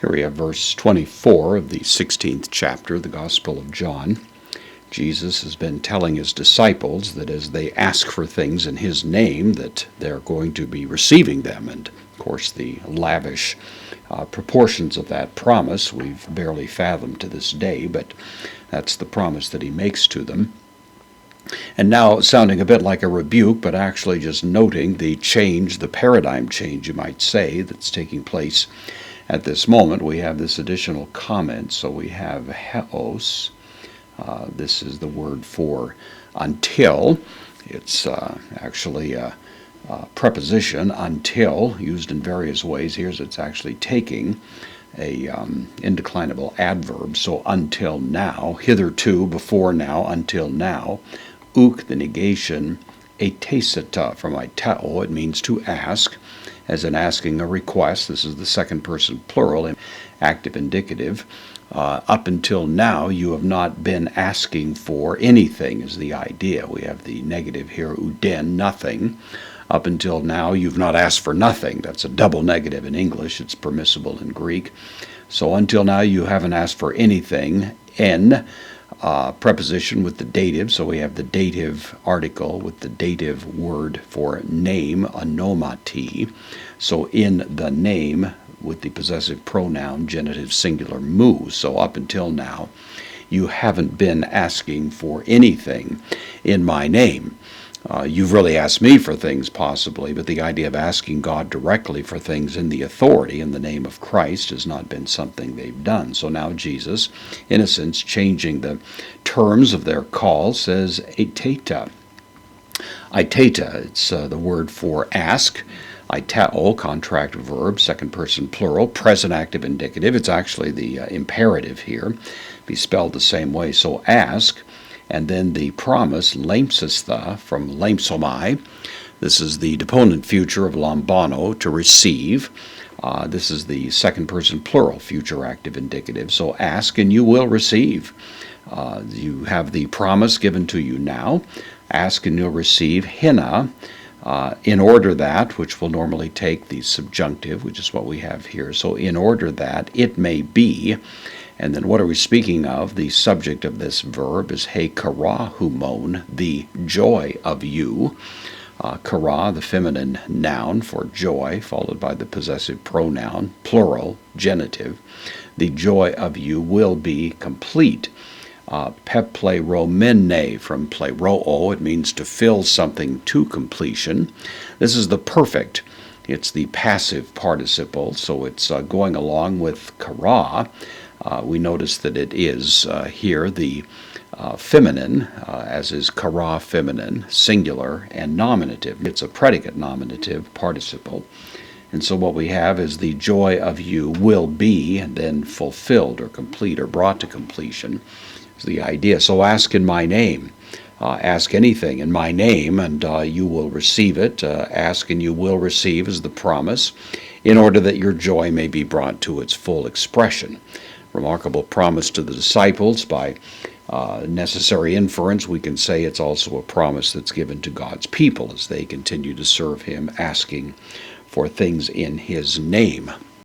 Here we have verse 24 of the 16th chapter of the Gospel of John. Jesus has been telling his disciples that as they ask for things in his name, that they're going to be receiving them. And, of course, the lavish proportions of that promise we've barely fathomed to this day, but that's the promise that he makes to them. And now, sounding a bit like a rebuke, but actually just noting the change, the paradigm change, you might say, that's taking place at this moment, we have this additional comment. So we have heos. This is the word for until. It's actually a preposition, until, used in various ways. Here's it's actually taking a indeclinable adverb. So until now, hitherto, before now, until now. Uk, the negation, etesita from aiteo, it means to ask, as in asking a request. This is the second person plural, active indicative. Up until now, you have not been asking for anything, is the idea. We have the negative here, uden, nothing. Up until now, you've not asked for nothing. That's a double negative in English. It's permissible in Greek. So until now, you haven't asked for anything. En, preposition with the dative, so we have the dative article with the dative word for name, onomati. So in the name with the possessive pronoun, genitive singular mu. So up until now, you haven't been asking for anything in my name. You've really asked me for things possibly, but the idea of asking God directly for things in the authority, in the name of Christ, has not been something they've done. So now Jesus, in a sense, changing the terms of their call, says aiteta. Aiteta, it's the word for ask. Aiteo, contract verb, second person plural, present active indicative. It's actually the imperative here. Be spelled the same way. So ask. And then the promise, lamsistha, from lamsomai. This is the deponent future of lambano, to receive. This is the second person plural, future active indicative. So ask and you will receive. You have the promise given to you now. Ask and you'll receive. Hina, in order that, which will normally take the subjunctive, which is what we have here. So in order that it may be. And then what are we speaking of? The subject of this verb is he karahumon, the joy of you. Kara, the feminine noun for joy, followed by the possessive pronoun, plural, genitive. The joy of you will be complete. Pepleromene, from pleroo, it means to fill something to completion. This is the perfect. It's the passive participle, so it's going along with kara. We notice that it is here the feminine, as is kara feminine, singular, and nominative. It's a predicate nominative participle. And so what we have is the joy of you will be, and then fulfilled or complete or brought to completion is the idea. So ask in my name. Ask anything in my name, and you will receive it. Ask and you will receive is the promise, in order that your joy may be brought to its full expression. Remarkable promise to the disciples. By necessary inference, we can say it's also a promise that's given to God's people as they continue to serve him, asking for things in his name.